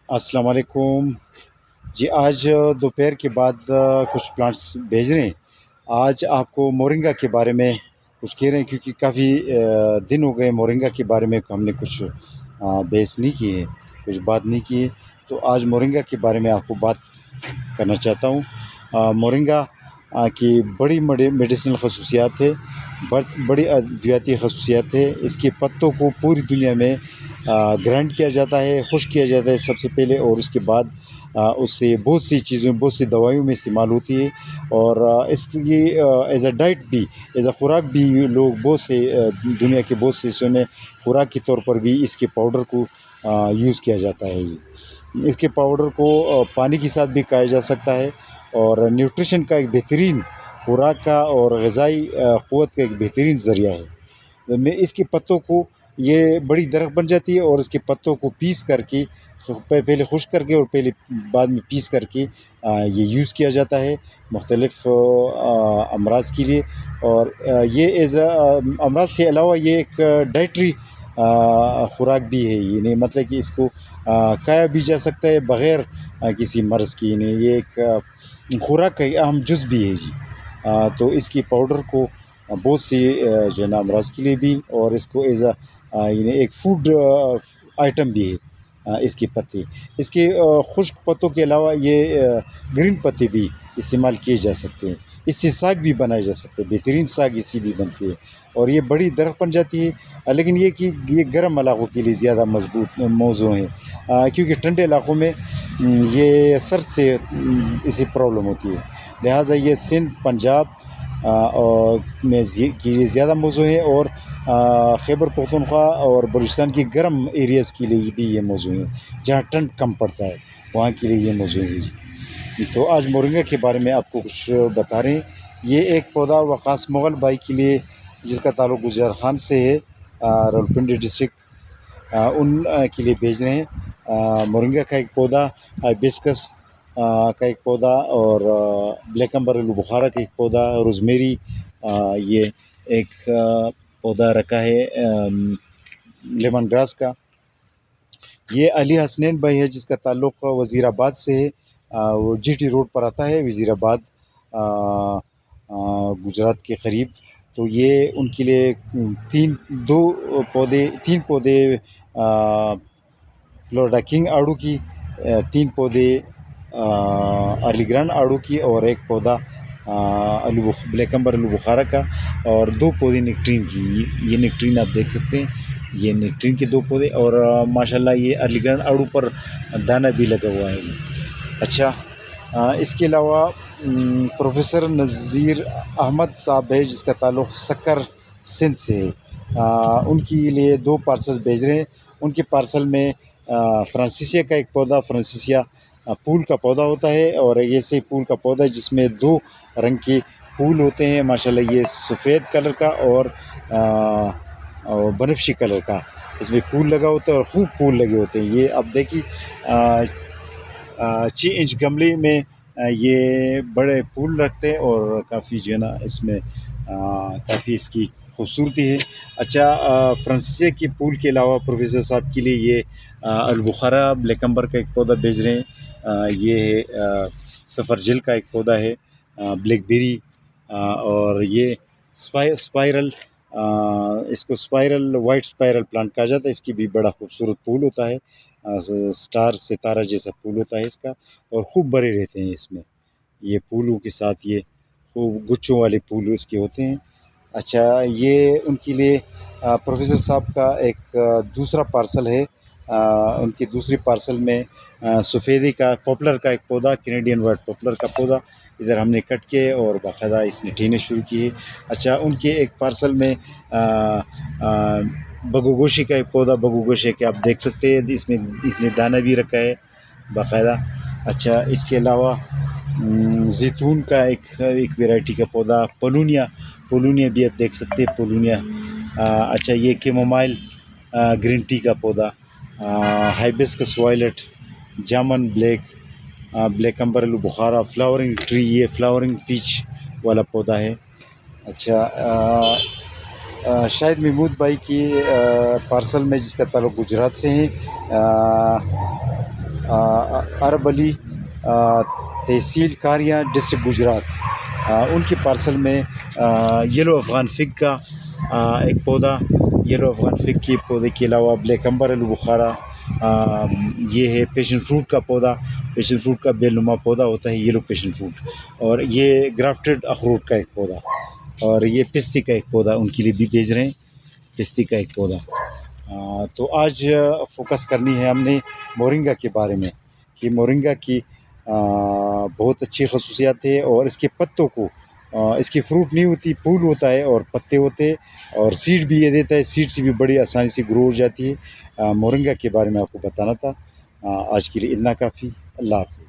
अस्सलाम वालेकुम। जी, आज दोपहर के बाद कुछ प्लांट्स भेज रहे हैं। आज आपको मोरिंगा के बारे में कुछ कह रहे हैं, क्योंकि काफ़ी दिन हो गए मोरिंगा के बारे में हमने कुछ बहस नहीं की है, कुछ बात नहीं की है। तो आज मोरिंगा के बारे में आपको बात करना चाहता हूँ। मोरिंगा की बड़ी बड़ी मेडिसिनल खसूसियात है, बड़ी अद्वियाती खसूसियात है। इसके पत्तों को पूरी दुनिया में ग्राइंड किया जाता है, खुश्क किया जाता है सबसे पहले, और उसके बाद उससे बहुत सी चीज़ों, बहुत सी दवाइयों में इस्तेमाल होती है। और इसकी एज अ डाइट भी, एज अ खुराक भी लोग बहुत से दुनिया के बहुत से हिस्सों में खुराक के तौर पर भी इसके पाउडर को यूज़ किया जाता है। इसके पाउडर को पानी के साथ भी खाया जा सकता है, और न्यूट्रिशन का एक बेहतरीन, खुराक का और ग़िज़ाई क़ुव्वत का एक बेहतरीन ज़रिया है। मैं इसके पत्तों को, ये बड़ी दरख्त बन जाती है, और इसके पत्तों को पीस करके, पहले खुश्क करके और पहले बाद में पीस करके ये यूज़ किया जाता है मुख्तलिफ़ अमराज़ के लिए। और ये एज़ अमराज से अलावा ये एक डाइटरी खुराक भी है। यानी मतलब कि इसको खाया भी जा सकता है बग़ैर किसी मर्ज़ की। यानी ये एक खुराक का अहम जुज़ भी है जी। तो इसकी पाउडर को बहुत सी जो है ना अमराज़ के लिए भी, और इसको एज़ यानी एक फूड आइटम भी है। इसके पत्ते, इसके खुश्क पत्तों के अलावा ये ग्रीन पत्ते भी इस्तेमाल किए जा सकते हैं। इससे साग भी बनाए जा सकते हैं, बेहतरीन साग इससे भी बनती है, और ये बड़ी दरख्त बन जाती है। लेकिन ये कि ये गर्म इलाक़ों के लिए ज़्यादा मज़बूत मौज़ू है, क्योंकि ठंडे इलाक़ों में ये सर से इसे प्रॉब्लम होती है। लिहाजा ये सिंध, पंजाब और में के लिए ज़्यादा मौज़ू है, और खैबर पख्तूनख्वा और बलूचिस्तान की गर्म एरियाज़ के लिए भी ये मौज़ू है, जहाँ ठंड कम पड़ता है, वहाँ के लिए ये मौज़ू है। तो आज मोरिंगा के बारे में आपको कुछ बता रहे हैं। ये एक पौधा वक़ास मुग़ल भाई के लिए, जिसका ताल्लुक़ गुजर खान से है, रावलपिंडी डिस्ट्रिक्ट, उन के लिए भेज रहे हैं। मोरिंगा का एक पौधा, हाइबिस्कस का एक पौधा, और ब्लैक एम्बर आलू बुखारा का एक पौधा, रोज़मेरी, ये एक पौधा रखा है लेमन ग्रास का। ये अली हसनैन भाई है, जिसका ताल्लुक़ वज़ीराबाद से है। वो जीटी रोड पर आता है, वज़ीराबाद गुजरात के करीब। तो ये उनके लिए तीन पौधे फ्लोरिडा किंग आड़ू की, 3 पौधे अर्ली ग्रैंड आड़ू की, और एक पौधा ब्लैक एम्बर आलू बुखारा का, और 2 पौधे नेक्ट्रीन की। ये नेक्ट्रीन आप देख सकते हैं, ये नेक्ट्रीन के 2 पौधे, और माशाल्लाह ये अर्ली ग्रैंड आड़ू पर दाना भी लगा हुआ है। अच्छा, इसके अलावा प्रोफेसर नज़ीर अहमद साहब है, जिसका ताल्लुक़ सक्कर सिंध से है। उनके लिए 2 पार्सल्स भेज रहे हैं। उनके पार्सल में फ्रांसिसिया का एक पौधा, फ्रांसिसिया फूल का पौधा होता है, और ये से फूल का पौधा है जिसमें 2 रंग के फूल होते हैं माशाल्लाह। ये सफ़ेद कलर का और बनफशी कलर का इसमें फूल लगा होता है, और खूब फूल लगे होते हैं। ये अब देखिए 6 इंच गमले में ये बड़े फूल रखते हैं, और काफ़ी जो है ना इसमें काफ़ी इसकी खूबसूरती है। अच्छा, फ्रांसिसिया के फूल के अलावा प्रोफेसर साहब के लिए ये अलबुखारा ब्लैक एम्बर का एक पौधा भेज रहे हैं। ये है सफ़रजल का एक पौधा है, ब्लैकबेरी, और ये स्पाइरल, इसको स्पाइरल, वाइट स्पाइरल प्लांट कहा जाता है। इसकी भी बड़ा खूबसूरत फूल होता है, स्टार सितारा जैसा फूल होता है इसका, और खूब बड़े रहते हैं इसमें। ये फूलों के साथ ये खूब गुच्छों वाले फूल इसके होते हैं। अच्छा, ये उनके लिए प्रोफेसर साहब का एक दूसरा पार्सल है। उनकी दूसरी पार्सल में सफ़ेदी का पॉपुलर का एक पौधा, कैनेडियन वाइट पॉपुलर का पौधा इधर हमने कट के और बाकायदा इसने टीने शुरू किए। अच्छा, उनके एक पार्सल में बगुगोशी का एक पौधा, बगुगोशी के आप देख सकते हैं, इसमें इसने दाना भी रखा है बाकायदा। अच्छा, इसके अलावा जैतून का एक वैरायटी का पौधा, पोलूनिया भी आप देख सकते हैं, पोलूनिया। अच्छा, ये कैमोमाइल ग्रीन टी का पौधा, हाइबिस्कस वायलेट, जामन ब्लैक, ब्लैक एम्बर आलू बुखारा, फ्लावरिंग ट्री, ये फ्लावरिंग पीच वाला पौधा है। अच्छा, शायद महमूद भाई की पार्सल में, जिसका ताल्लुक़ गुजरात से है, عرب علی، تحصیل کاریاں، ڈسٹرکٹ گجرات۔ ان کے پارسل میں یلو افغان فگ کا ایک پودا، یلو افغان فگ کے پودے کے علاوہ بلیک امبر آلو بخارا، یہ ہے پیشن فروٹ کا پودا۔ پیشن فروٹ کا بیل نما پودا ہوتا ہے یلو پیشن فروٹ، اور یہ گرافٹڈ اخروٹ کا ایک پودا، اور یہ پستے کا ایک پودا ان کے لیے بھی بھیج رہے ہیں، پستے کا ایک پودا۔ تو آج فوکس کرنی ہے ہم نے مورنگا کے بارے میں، کہ مورنگا کی بہت اچھی خصوصیات ہے، اور اس کے پتوں کو، اس کی فروٹ نہیں ہوتی، پھول ہوتا ہے اور پتے ہوتے، اور سیڈ بھی یہ دیتا ہے، سیڈ سے بھی بڑی آسانی سے گرو ہو جاتی ہے۔ مورنگا کے بارے میں آپ کو بتانا تھا۔ آج کے لیے اتنا کافی۔ اللہ حافظ۔